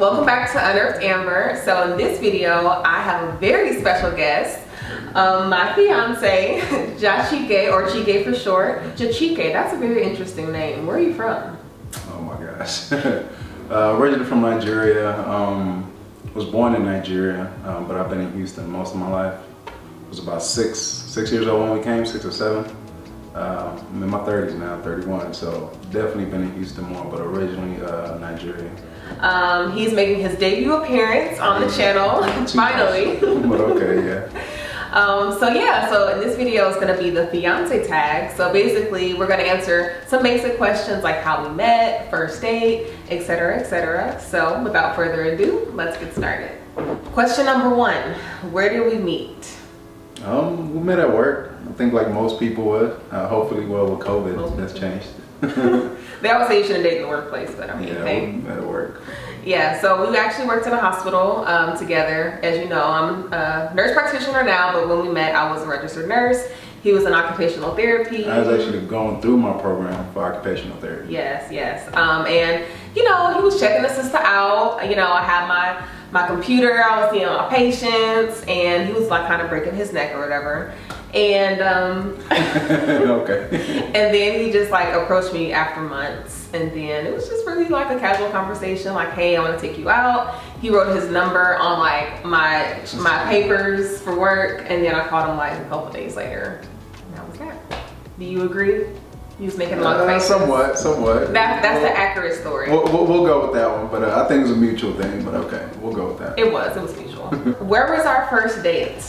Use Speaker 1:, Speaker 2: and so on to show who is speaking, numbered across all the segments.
Speaker 1: Welcome back to Unearthed Amber. So in this video, I have a very special guest, my fiance, Jachike, or Chike for short. Jachike, that's a very interesting name. Where are you from?
Speaker 2: Oh my gosh. Originally from Nigeria. Was born in Nigeria, but I've been in Houston most of my life. I was about six years old when we came, 6 or 7. I'm in my 30s now, 31, so definitely been in Houston more, but originally Nigeria.
Speaker 1: He's making his debut appearance on the channel, finally.
Speaker 2: But okay, yeah.
Speaker 1: So in this video is going to be the fiance tag. So basically we're going to answer some basic questions like how we met, first date, etc, etc. So without further ado, let's get started. Question number 1, where did we meet?
Speaker 2: We met at work. I think like most people would. Hopefully, well, with COVID, that's changed.
Speaker 1: They always say you shouldn't date in the workplace, but I mean,
Speaker 2: yeah, we met at work.
Speaker 1: Yeah, so we actually worked in a hospital together. As you know, I'm a nurse practitioner now, but when we met, I was a registered nurse. He was in occupational therapy.
Speaker 2: I was actually going through my program for occupational therapy.
Speaker 1: Yes, yes. And, you know, he was checking the sister out. You know, I had my computer, I was seeing my patients, and he was like kind of breaking his neck or whatever. And
Speaker 2: okay.
Speaker 1: And then he just like approached me after months, and then it was just really like a casual conversation, like, hey, I want to take you out. He wrote his number on like my papers for work, and then I called him like a couple days later, and that was that. Do you agree? He was making a lot of faces.
Speaker 2: Somewhat.
Speaker 1: That's the accurate story.
Speaker 2: We'll go with that one, but I think it was a mutual thing, but okay, we'll go with that.
Speaker 1: It was mutual. Where was our first date?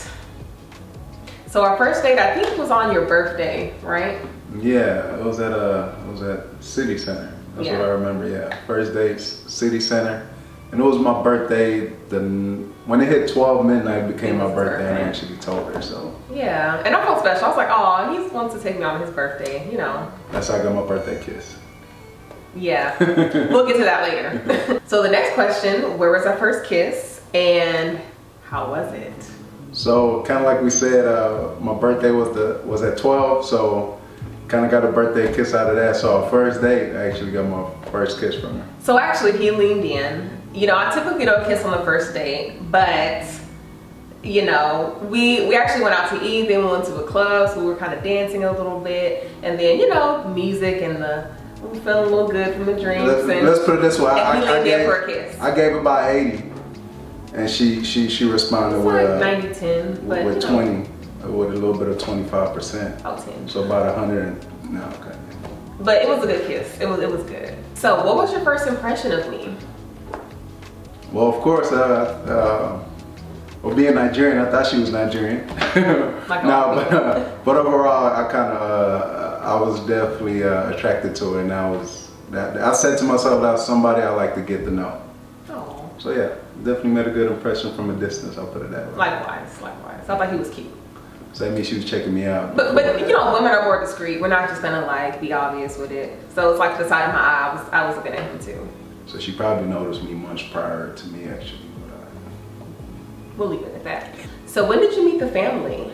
Speaker 1: So our first date, I think, was on your birthday, right?
Speaker 2: Yeah, it was at City Center. That's what I remember. Yeah, first dates, City Center, and it was my birthday. When it hit 12 midnight, it became my birthday, and I actually told her. So
Speaker 1: yeah, and I felt special. I was like, oh, he wants to take me on his birthday, you know.
Speaker 2: That's how I got my birthday kiss.
Speaker 1: Yeah, we'll get to that later. So the next question: where was our first kiss, and how was it?
Speaker 2: So kind of like we said, my birthday was at 12, so kind of got a birthday kiss out of that. So our first date, I actually got my first kiss from her.
Speaker 1: So actually he leaned in. You know, I typically don't kiss on the first date, but you know, we actually went out to eat, then we went to a club, so we were kind of dancing a little bit, and then, you know, music and we feeling a little good from the drinks.
Speaker 2: Let's put it this way,
Speaker 1: and he leaned in for a kiss.
Speaker 2: I gave about 80. And she responded with
Speaker 1: 90-10, but
Speaker 2: with 20, with a little bit of 25%.
Speaker 1: Oh, 10.
Speaker 2: So about 100. No, okay.
Speaker 1: But it was a good kiss. It was good. So, what was your first impression of me?
Speaker 2: Well, of course, well, being Nigerian, I thought she was Nigerian. But overall, I was definitely attracted to her, and I said to myself, that was somebody I like to get to know.
Speaker 1: Oh.
Speaker 2: So yeah, definitely made a good impression from a distance, I'll put it that way.
Speaker 1: Likewise. I thought he was cute.
Speaker 2: So that means she was checking me out.
Speaker 1: But you know, women are more discreet. We're not just gonna like be obvious with it. So it's like the side of my eye, I was looking at him too.
Speaker 2: So she probably noticed me months prior to me actually.
Speaker 1: We'll leave it at that. So when did you meet the family?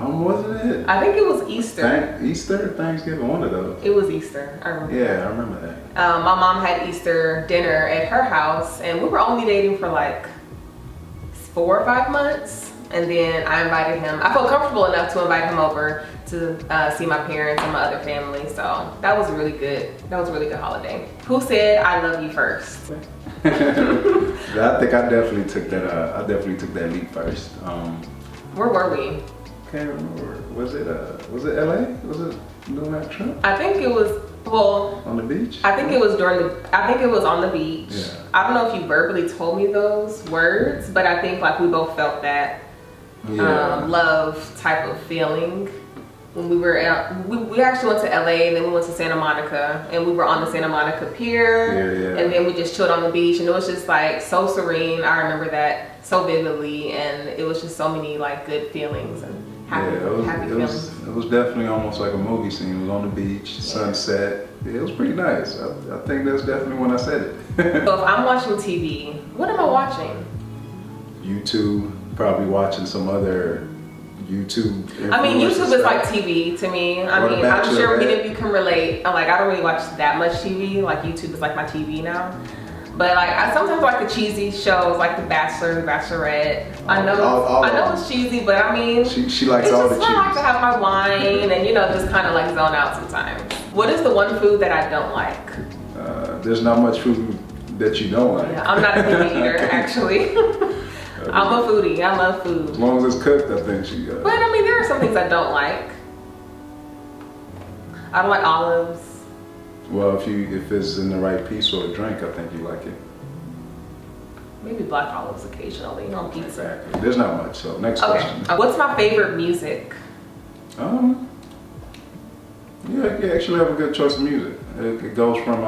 Speaker 2: Wasn't it?
Speaker 1: I think it was Easter.
Speaker 2: Easter, Thanksgiving, one of those.
Speaker 1: It was Easter, I remember.
Speaker 2: Yeah, I remember that.
Speaker 1: My mom had Easter dinner at her house, and we were only dating for like 4 or 5 months. And then I invited him. I felt comfortable enough to invite him over to see my parents and my other family. So that was really good. That was a really good holiday. Who said I love you first?
Speaker 2: I think I definitely took that. I definitely took that leap first.
Speaker 1: Where were we?
Speaker 2: Can't remember. Was it LA? Was it during that trip?
Speaker 1: I think it was, well,
Speaker 2: on the beach?
Speaker 1: I think it was on the beach.
Speaker 2: Yeah.
Speaker 1: I don't know if you verbally told me those words, but I think like we both felt that love type of feeling when we were out. We actually went to LA, and then we went to Santa Monica, and we were on the Santa Monica Pier, and then we just chilled on the beach, and it was just like so serene. I remember that so vividly, and it was just so many like good feelings and happy feelings.
Speaker 2: It was definitely almost like a movie scene. It was on the beach, sunset. It was pretty nice. I think that's definitely when I said it.
Speaker 1: So if I'm watching TV, what am I watching?
Speaker 2: YouTube, probably watching some other YouTube.
Speaker 1: I mean, YouTube is like TV to me. I mean, I'm sure many of you can relate. I don't really watch that much TV. Like YouTube is like my TV now. But like I sometimes like the cheesy shows like The Bachelor, The Bachelorette. I know it's cheesy, but I mean
Speaker 2: she likes all the cheese.
Speaker 1: I like to have my wine and just kind of like zone out sometimes. What is the one food that I don't like?
Speaker 2: There's not much food that you don't like.
Speaker 1: Yeah, I'm not a picky eater actually. I'm a foodie. I love food.
Speaker 2: As long as it's cooked, I think she got.
Speaker 1: But I mean, there are some things I don't like. I don't like olives.
Speaker 2: Well, if it's in the right piece or a drink, I think you like it.
Speaker 1: Maybe black olives occasionally on pizza.
Speaker 2: Exactly. There's not much. So next
Speaker 1: Okay.
Speaker 2: question.
Speaker 1: What's my favorite music?
Speaker 2: Yeah, you actually have a good choice of music. It goes from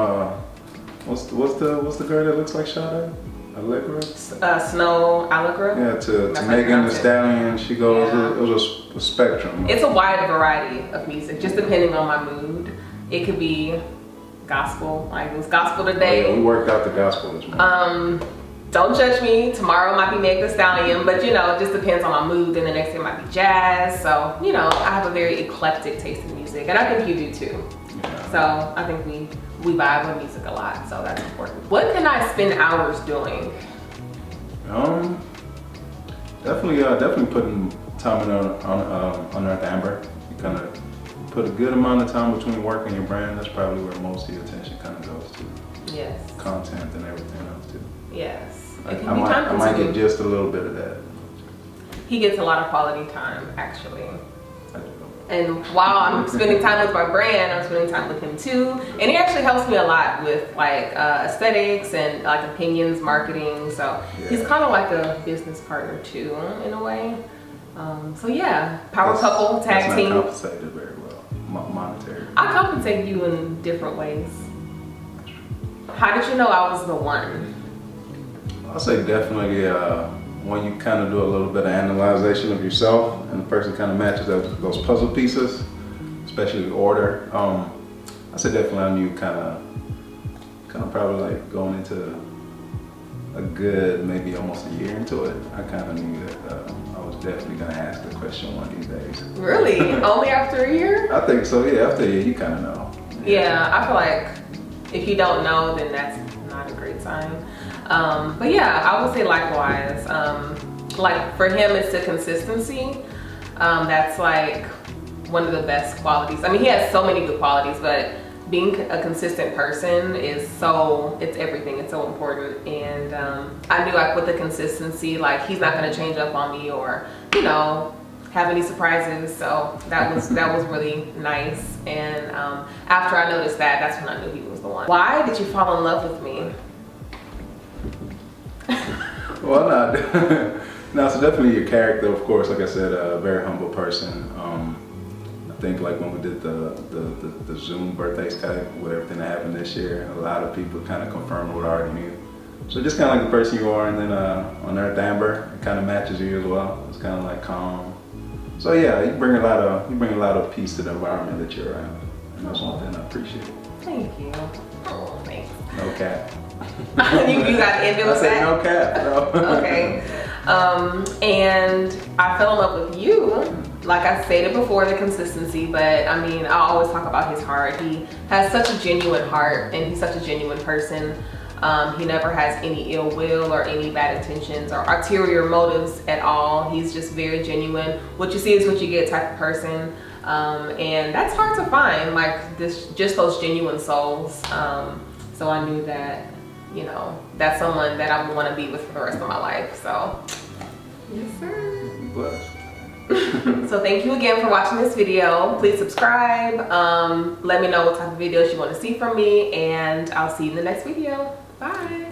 Speaker 2: what's the girl that looks like Sade? Allegra?
Speaker 1: Snow Allegra?
Speaker 2: Yeah, to Megan Thee Stallion. She goes.
Speaker 1: Yeah.
Speaker 2: It was a spectrum.
Speaker 1: It's a wide variety of music, just depending on my mood. It could be gospel, like it was gospel today.
Speaker 2: Oh, yeah, we worked out the gospel this morning.
Speaker 1: Don't judge me. Tomorrow might be Meg Thee Stallion, but it just depends on my mood. Then the next day might be jazz. So I have a very eclectic taste in music, and I think you do too.
Speaker 2: Yeah.
Speaker 1: So I think we vibe with music a lot, so that's important. What can I spend hours doing?
Speaker 2: Definitely putting time on UnearthedAmber. You kind of put a good amount of time between work and your brand. That's probably where most of your attention kind of goes to.
Speaker 1: Yes.
Speaker 2: Content and everything else too.
Speaker 1: Yes.
Speaker 2: I might get just a little bit of that.
Speaker 1: He gets a lot of quality time, actually.
Speaker 2: I do.
Speaker 1: And while I'm spending time with my brand, I'm spending time with him too. And he actually helps me a lot with like aesthetics and like opinions, marketing. So he's kind of like a business partner too, in a way. So yeah, power couple, tag team.
Speaker 2: Not compensated very well, monetary.
Speaker 1: I compensate you in different ways. How did you know I was the one?
Speaker 2: I'll say definitely when you kind of do a little bit of analyzation of yourself and the person kind of matches up those puzzle pieces, especially the order. I say definitely I knew kind of probably like going into a good, maybe almost a year into it, I kind of knew that I was definitely going to ask the question one of these days.
Speaker 1: Really? Only after a year?
Speaker 2: I think so, yeah. After a year, you kind of know.
Speaker 1: Yeah, I feel like if you don't know, then that's not a great sign. But yeah, I would say likewise. Like for him, it's the consistency. That's like one of the best qualities. I mean, he has so many good qualities, but being a consistent person it's everything. It's so important. And I knew like with the consistency, like he's not gonna change up on me or, have any surprises. So that was really nice. And after I noticed that, that's when I knew he was the one. Why did you fall in love with me?
Speaker 2: Well, no, so definitely your character, of course. Like I said, a very humble person. I think like when we did the Zoom birthday Skype with everything that happened this year, a lot of people kind of confirmed what I already knew. So just kind of like the person you are, and then UnearthedAmber, it kind of matches you as well. It's kind of like calm. So yeah, you bring a lot of peace to the environment that you're around, and that's one thing I appreciate.
Speaker 1: Thank you. Oh, thanks.
Speaker 2: No cap.
Speaker 1: you got to end it with
Speaker 2: I said
Speaker 1: that?
Speaker 2: no cap, bro.
Speaker 1: Okay. And I fell in love with you. Like I stated before, the consistency, but I mean, I always talk about his heart. He has such a genuine heart, and he's such a genuine person. He never has any ill will or any bad intentions or ulterior motives at all. He's just very genuine. What you see is what you get type of person. And that's hard to find, like just those genuine souls. So I knew that, that's someone that I would want to be with for the rest of my life. So, yes, sir.
Speaker 2: Blessed.
Speaker 1: So thank you again for watching this video. Please subscribe. Let me know what type of videos you want to see from me, and I'll see you in the next video. Bye.